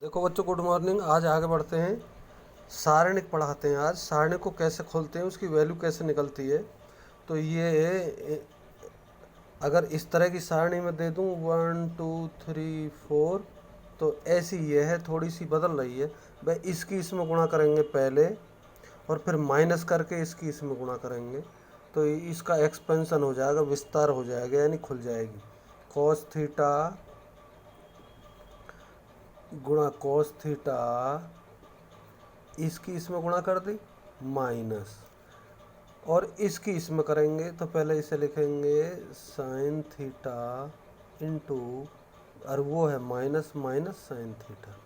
देखो बच्चों, good morning. आज आगे बढ़ते हैं। सारणिक पढ़ाते हैं। आज सारणिक को कैसे खोलते हैं, उसकी वैल्यू कैसे निकलती है। तो ये अगर इस तरह की सारणी में दे दूं 1 2 3 4, तो ऐसी ये है, थोड़ी सी बदल रही है भाई। इसकी इसमें गुणा करेंगे पहले, और फिर माइनस करके इसकी इसमें गुणा करेंगे, तो इसका एक्सपेंशन हो जाएगा, विस्तार हो जाएगा, यानी खुल जाएगी। कॉस थीटा गुणा कॉस थीटा, इसकी इसमें गुणा कर दी माइनस, और इसकी इसमें करेंगे तो पहले इसे लिखेंगे साइन थीटा इंटू, और वो है माइनस माइनस साइन थीटा।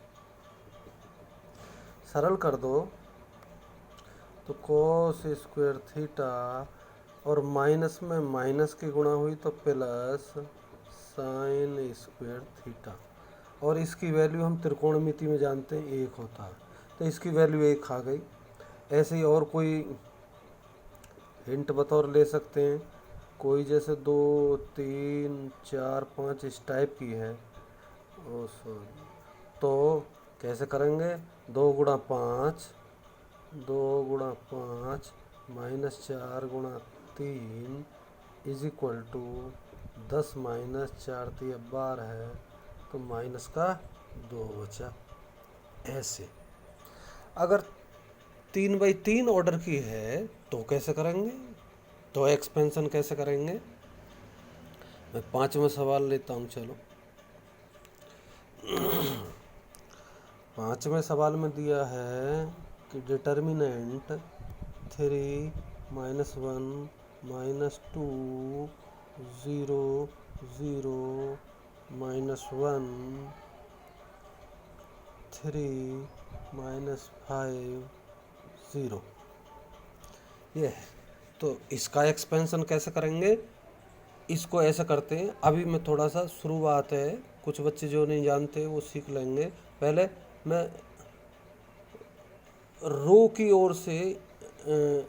सरल कर दो तो कॉस स्क्वायर थीटा, और माइनस में माइनस की गुणा हुई तो प्लस साइन स्क्वायर थीटा। और इसकी वैल्यू हम त्रिकोणमिति में जानते हैं 1 होता है, तो इसकी वैल्यू 1 आ गई। ऐसे ही और कोई हिंट बतौर ले सकते हैं, कोई जैसे 2 3 4 5 इस टाइप की है। ओ सॉरी, तो कैसे करेंगे? 2 गुणा 5 माइनस 4 गुणा 3 इज इक्वल टू 10 माइनस 4 3 12 है, तो माइनस का 2 बचा। ऐसे अगर 3/3 ऑर्डर की है तो कैसे करेंगे, तो एक्सपेंशन कैसे करेंगे? मैं 5वां सवाल लेता हूँ। चलो, 5वें सवाल में दिया है कि डिटर्मिनेंट 3 -1 -2 0 0 -1 3 -5 0, ये है। तो इसका एक्सपेंशन कैसे करेंगे? इसको ऐसे करते हैं। अभी मैं थोड़ा सा शुरुआत है, कुछ बच्चे जो नहीं जानते वो सीख लेंगे। पहले मैं रो की ओर से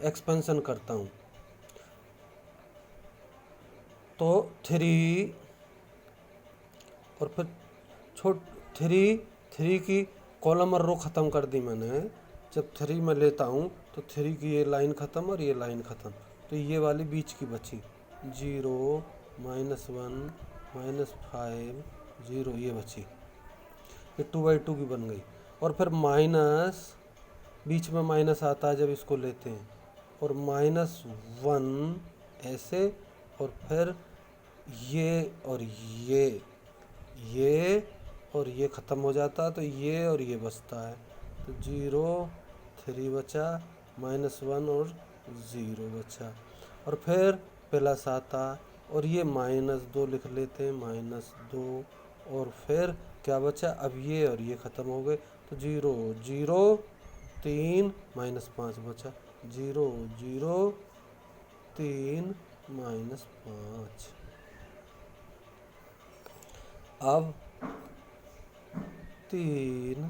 एक्सपेंशन करता हूँ। तो 3, और फिर छोट 3 की कॉलम और रो ख़त्म कर दी मैंने। जब 3 में लेता हूँ तो 3 की ये लाइन ख़त्म और ये लाइन ख़त्म, तो ये वाली बीच की बची 0 -1 -5 0, ये बची। ये 2/2 की बन गई। और फिर माइनस, बीच में माइनस आता है जब इसको लेते हैं, और -1 ऐसे, और फिर ये और ये और ये ख़त्म हो जाता है, तो ये और ये बचता है। तो 0 3 बचा, -1 और 0 बचा, और फिर प्लस आता, और ये -2 लिख लेते हैं, -2, और फिर क्या बचा? अब ये और ये ख़त्म हो गए, तो 0 0 3 -5 बचा, 0 0 3 -5। अब 3,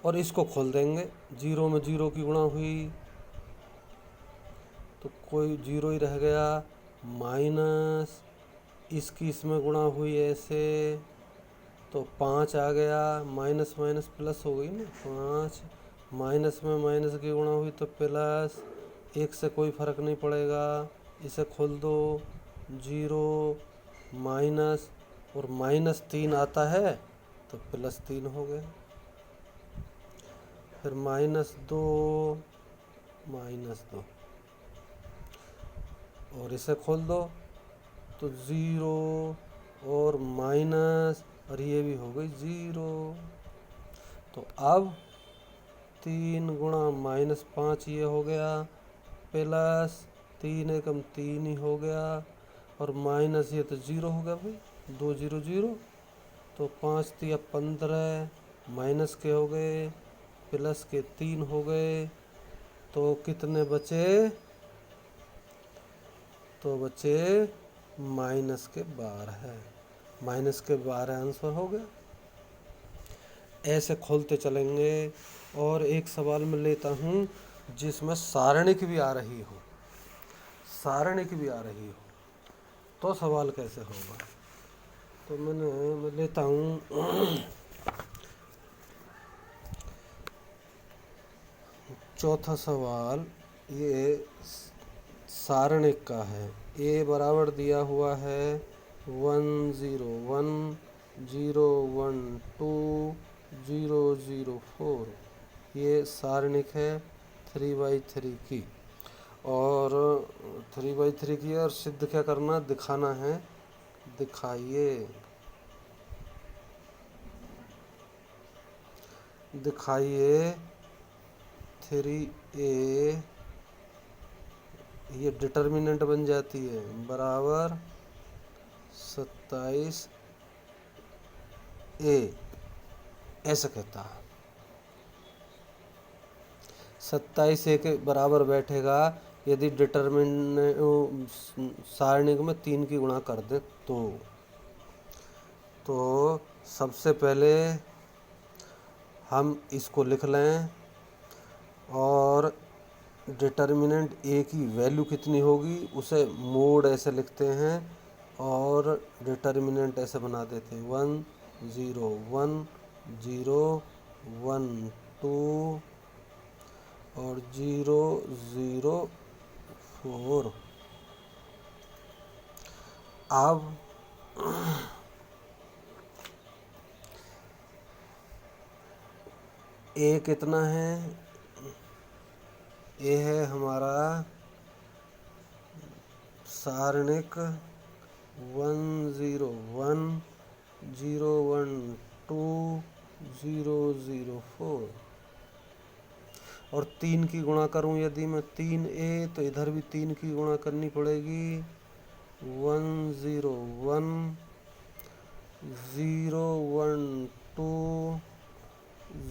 और इसको खोल देंगे। 0 में 0 की गुणा हुई तो कोई 0 ही रह गया, माइनस इसकी इसमें गुणा हुई ऐसे, तो 5 आ गया, माइनस माइनस प्लस हो गई ना, 5 माइनस में माइनस की गुणा हुई तो प्लस, 1 से कोई फ़र्क नहीं पड़ेगा, इसे खोल दो। 0 माइनस, और -3 आता है तो +3 हो गया, फिर -2 -2, और इसे खोल दो तो 0 और माइनस, और ये भी हो गई 0। तो अब 3 गुणा -5 ये हो गया, प्लस 3 एकम 3 ही हो गया, और माइनस ये तो 0 हो गया भाई, 2 0 0, तो 5 3 15, माइनस के हो गए, प्लस के 3 हो गए, तो कितने बचे? तो बचे -12 है, -12 आंसर हो गया। ऐसे खोलते चलेंगे। और एक सवाल में लेता हूँ जिसमें सारणिक भी आ रही हो, तो सवाल कैसे होगा? तो मैं लेता हूँ चौथा सवाल ये सारणिक का है। ए बराबर दिया हुआ है 1 0 1 0 1 2 0 0 4। ये सारणिक है 3/3 की, और 3/3 की, और सिद्ध क्या करना, दिखाना है। दिखाइए, दिखाइए 3a, ये डिटर्मिनेंट बन जाती है बराबर 27a, ऐसा कहता है। 27a के बराबर बैठेगा यदि डिटर्मिनेंट सारणिक में 3 की गुणा कर दे तो सबसे पहले हम इसको लिख लें, और डिटर्मिनेंट ए की वैल्यू कितनी होगी उसे मोड ऐसे लिखते हैं, और डिटर्मिनेंट ऐसे बना देते हैं 1 0 1 0 1 2 और 0 0 4। अब ए कितना है, ए है हमारा सारणिक 1 0 1 0 1 2 0 0 4, और 3 की गुणा करूं यदि मैं 3a तो इधर भी 3 की गुणा करनी पड़ेगी 1 0 1 0 1 2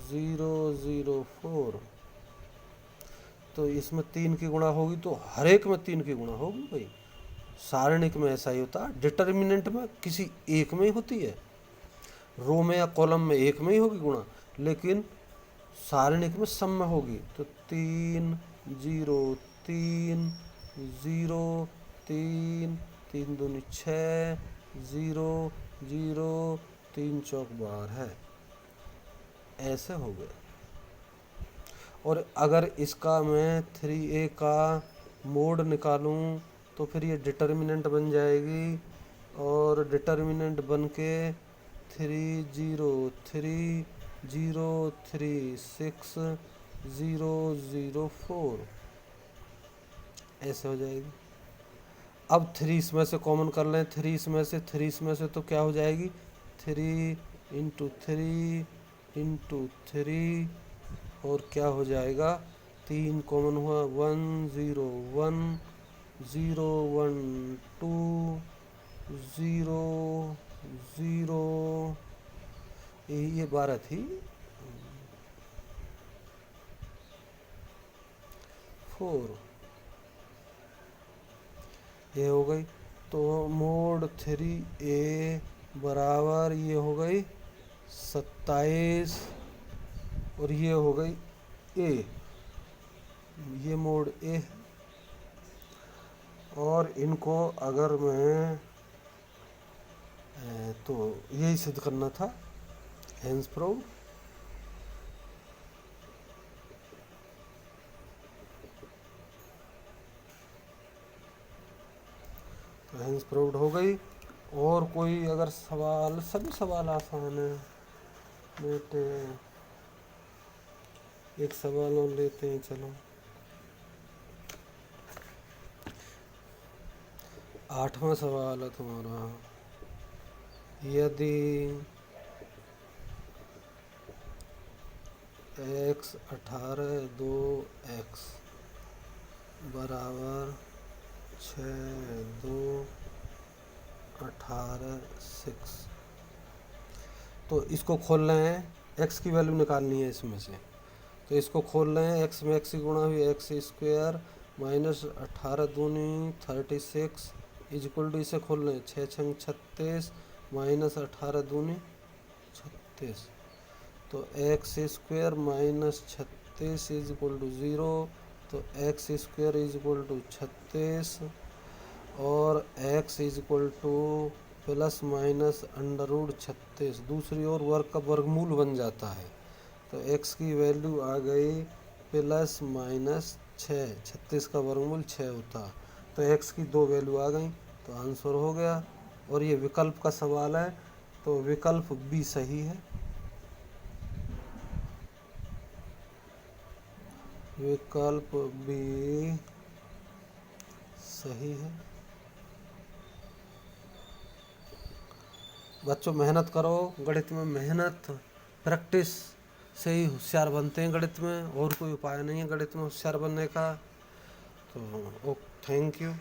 0 0 4। तो इसमें 3 की गुणा होगी तो हर एक में 3 की गुणा होगी भाई। सारणिक में ऐसा ही होता है, डिटर्मिनेंट में किसी एक में ही होती है, रो में या कॉलम में एक में ही होगी गुणा, लेकिन सारणिक में सब में होगी। तो 3 0 3 0 3 3 दूनी 6 0 0 3 चौक 12 है, ऐसे हो गए। और अगर इसका मैं 3a का मोड निकालूं तो फिर ये डिटर्मिनेंट बन जाएगी, और डिटर्मिनेंट बन के 3 0 3 0 3 6 0 0 4 ऐसे हो जाएगी। अब 3 इसमें से कॉमन कर लें, 3 इसमें से तो क्या हो जाएगी 3 × 3 × 3, और क्या हो जाएगा 3 कॉमन हुआ 1 0 1 0 1 2 0 0, ये 12 थी 4, ये हो गई। तो मोड 3a बराबर ये हो गई 27, और ये हो गई ए, ये मोड ए। और इनको अगर मैं तो यही सिद्ध करना था, हेंस प्रूव्ड। तो हेंस प्रूव्ड हो गई। और कोई अगर सवाल, सभी सवाल आसान है बेटे, एक सवाल और लेते हैं चलो। 8वां सवाल है तुम्हारा, यदि x 18 2x बराबर 6 2 18 6, तो इसको खोल रहे हैं, x की वैल्यू निकालनी है इसमें से। तो इसको खोल रहे हैं, x में x की गुणा हुई x² माइनस 18 दूनी 36 इजक्वल टू, इसे खोल रहे हैं 6 6 36 माइनस 18 दूनी 36, तो x² माइनस 36 इजक्वल टू 0, तो x² इजक्वल टू 36, और x equal to plus minus under root 36, दूसरी ओर वर्ग का वर्गमूल बन जाता है। तो x की वैल्यू आ गई प्लस माइनस 6, 36 का वर्गमूल 6 होता। तो x की 2 वैल्यू आ गई तो आंसर हो गया। और ये विकल्प का सवाल है तो विकल्प बी सही है। विकल्प बी सही है। बच्चों मेहनत करो, गणित में मेहनत प्रैक्टिस से ही होशियार बनते हैं। गणित में और कोई उपाय नहीं है गणित में होशियार बनने का। तो थैंक यू।